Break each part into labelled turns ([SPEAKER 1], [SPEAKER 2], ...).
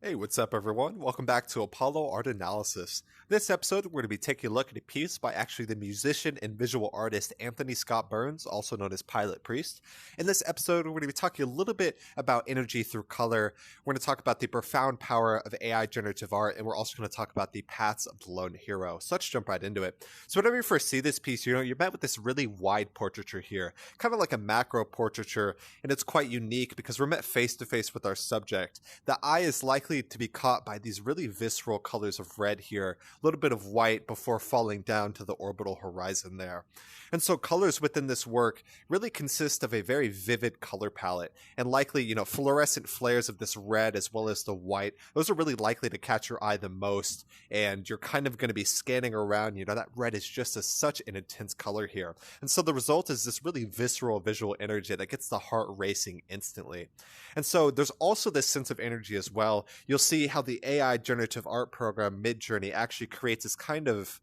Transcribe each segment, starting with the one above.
[SPEAKER 1] Hey, what's up, everyone? Welcome back to Apollo Art Analysis. This episode, we're going to be taking a look at a piece by actually the musician and visual artist Anthony Scott Burns, also known as Pilotpriest. In this episode, we're going to be talking a little bit about energy through color. We're going to talk about the profound power of AI generative art, and we're also going to talk about the paths of the lone hero. So let's jump right into it. So whenever you first see this piece, you're met with this really wide portraiture here, kind of like a macro portraiture, and it's quite unique because we're met face to face with our subject. The eye is likely to be caught by these really visceral colors of red here, a little bit of white before falling down to the orbital horizon there. And so colors within this work really consist of a very vivid color palette, and likely, fluorescent flares of this red as well as the white. Those are really likely to catch your eye the most, and you're kind of going to be scanning around, that red is just such an intense color here. And so the result is this really visceral visual energy that gets the heart racing instantly. And so there's also this sense of energy as well. You'll see how the AI generative art program Midjourney actually creates this kind of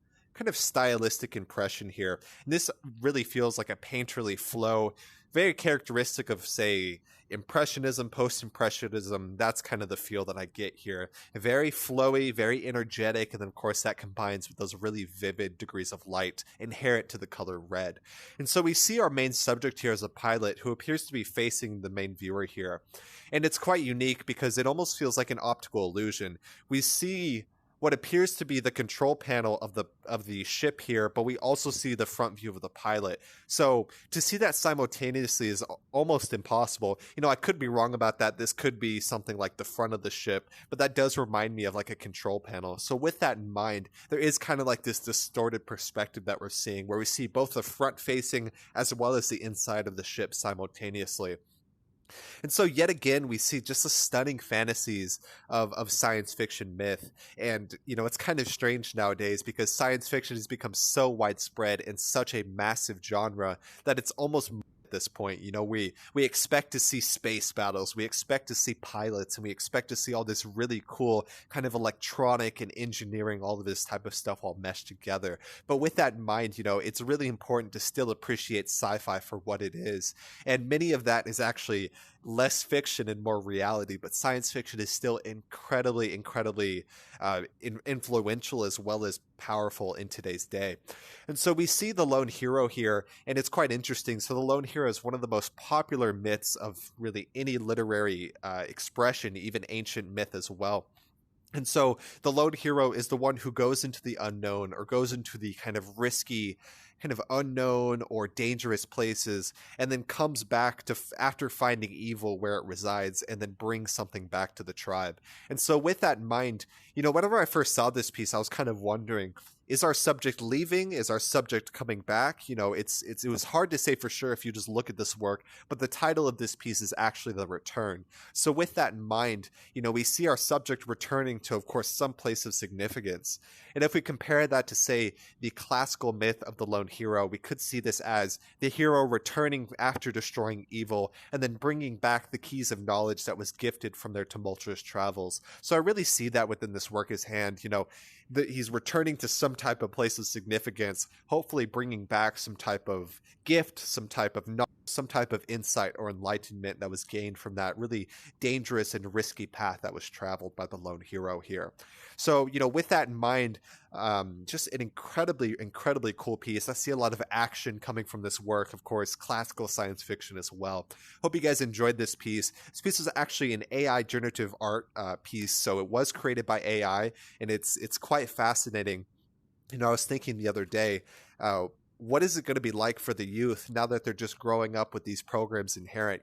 [SPEAKER 1] stylistic impression here. And this really feels like a painterly flow, very characteristic of, say, Impressionism, Post-Impressionism. That's kind of the feel that I get here. Very flowy, very energetic, and then of course that combines with those really vivid degrees of light inherent to the color red. And so we see our main subject here as a pilot who appears to be facing the main viewer here. And it's quite unique because it almost feels like an optical illusion. We see what appears to be the control panel of the ship here, but we also see the front view of the pilot. So to see that simultaneously is almost impossible. I could be wrong about that. This could be something like the front of the ship, but that does remind me of like a control panel. So with that in mind, there is kind of like this distorted perspective that we're seeing, where we see both the front facing as well as the inside of the ship simultaneously. And so yet again, we see just the stunning fantasies of science fiction myth. And, it's kind of strange nowadays because science fiction has become so widespread in such a massive genre that it's almost at this point. We expect to see space battles, we expect to see pilots, and we expect to see all this really cool kind of electronic and engineering, all of this type of stuff all meshed together. But with that in mind, it's really important to still appreciate sci-fi for what it is. And many of that is actually less fiction and more reality, but science fiction is still incredibly influential as well as powerful in today's day. And so we see the lone hero here, and it's quite interesting. So the lone hero is one of the most popular myths of really any literary expression, even ancient myth as well. And so the lone hero is the one who goes into the unknown, or goes into the kind of risky, kind of unknown or dangerous places, and then comes back to after finding evil where it resides, and then brings something back to the tribe. And so with that in mind, whenever I first saw this piece, I was kind of wondering, is our subject leaving? Is our subject coming back? It was hard to say for sure if you just look at this work, but the title of this piece is actually The Return. So with that in mind, we see our subject returning to, of course, some place of significance. And if we compare that to, say, the classical myth of the lone hero, we could see this as the hero returning after destroying evil and then bringing back the keys of knowledge that was gifted from their tumultuous travels. So I really see that within this work as hand. He's returning to some type of place of significance, hopefully bringing back some type of gift, some type of knowledge, some type of insight or enlightenment that was gained from that really dangerous and risky path that was traveled by the lone hero here. So, with that in mind, just an incredibly cool piece. I see a lot of action coming from this work, of course, classical science fiction as well. Hope you guys enjoyed this piece. This piece is actually an AI generative art piece, so it was created by AI, and it's quite fascinating. I was thinking the other day, what is it going to be like for the youth now that they're just growing up with these programs inherent?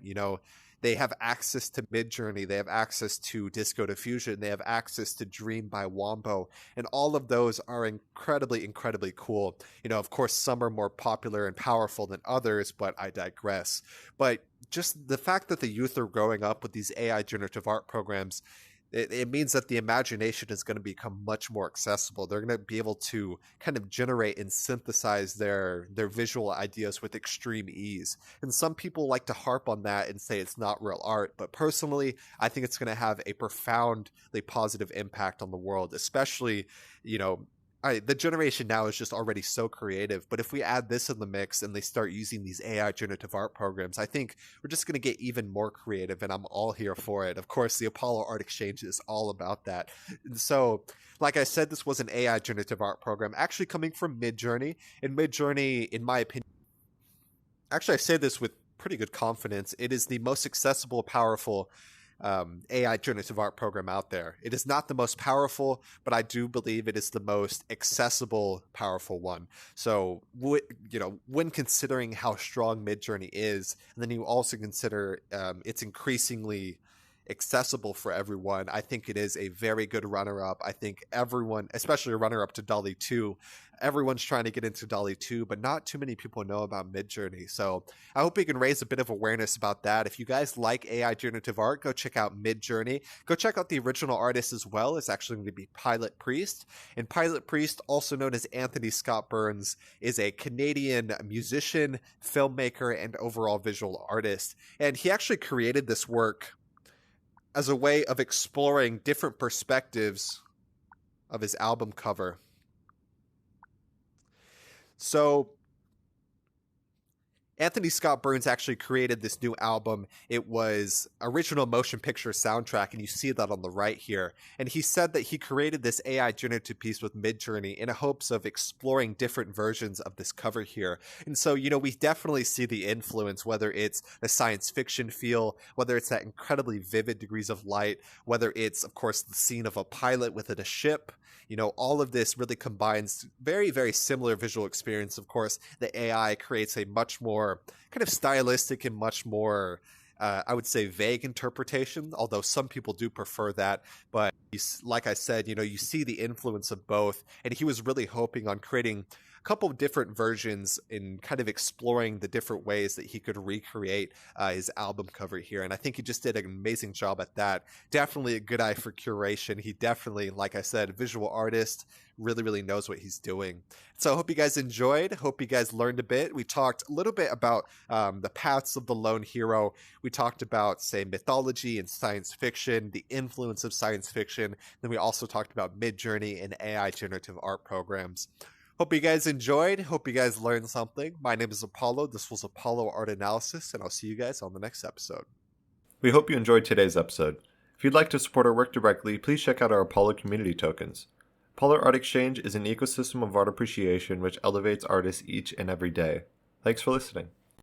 [SPEAKER 1] They have access to Midjourney, they have access to Disco Diffusion, they have access to Dream by Wombo, and all of those are incredibly cool. Of course, some are more popular and powerful than others, but I digress. But just the fact that the youth are growing up with these AI generative art programs, it means that the imagination is going to become much more accessible. They're going to be able to kind of generate and synthesize their visual ideas with extreme ease. And some people like to harp on that and say it's not real art, but personally, I think it's going to have a profoundly positive impact on the world, especially, the generation now is just already so creative, but if we add this in the mix and they start using these AI generative art programs, I think we're just going to get even more creative, and I'm all here for it. Of course, the Apollo Art Exchange is all about that. And so, like I said, this was an AI generative art program actually coming from Midjourney, and Midjourney, in my opinion, actually, I say this with pretty good confidence, it is the most accessible, powerful AI generative art program out there. It is not the most powerful, but I do believe it is the most accessible, powerful one. So, when considering how strong Midjourney is, and then you also consider it's increasingly accessible for everyone, I think it is a very good runner-up. I think everyone, especially a runner-up to DALL-E 2, everyone's trying to get into DALL-E 2, but not too many people know about Midjourney. So I hope we can raise a bit of awareness about that. If you guys like AI generative art, go check out Midjourney. Go check out the original artist as well. It's actually going to be Pilotpriest. And Pilotpriest, also known as Anthony Scott Burns, is a Canadian musician, filmmaker, and overall visual artist. And he actually created this work as a way of exploring different perspectives of his album cover. So Anthony Scott Burns actually created this new album. It was original motion picture soundtrack, and you see that on the right here. And he said that he created this AI generative piece with Midjourney in hopes of exploring different versions of this cover here. And so, we definitely see the influence, whether it's the science fiction feel, whether it's that incredibly vivid degrees of light, whether it's, of course, the scene of a pilot within a ship. All of this really combines very, very similar visual experience. Of course, the AI creates a much more kind of stylistic and much more, I would say, vague interpretation, although some people do prefer that. But like I said, you see the influence of both. And he was really hoping on creating a couple of different versions and kind of exploring the different ways that he could recreate his album cover here. And I think he just did an amazing job at that. Definitely a good eye for curation. He definitely, like I said, visual artist, really, really knows what he's doing. So I hope you guys enjoyed. Hope you guys learned a bit. We talked a little bit about the paths of the lone hero. We talked about, say, mythology and science fiction, the influence of science fiction. Then we also talked about Midjourney and AI generative art programs. Hope you guys enjoyed. Hope you guys learned something. My name is Apollo. This was Apollo Art Analysis, and I'll see you guys on the next episode.
[SPEAKER 2] We hope you enjoyed today's episode. If you'd like to support our work directly, please check out our Apollo community tokens. Apollo Art Exchange is an ecosystem of art appreciation which elevates artists each and every day. Thanks for listening.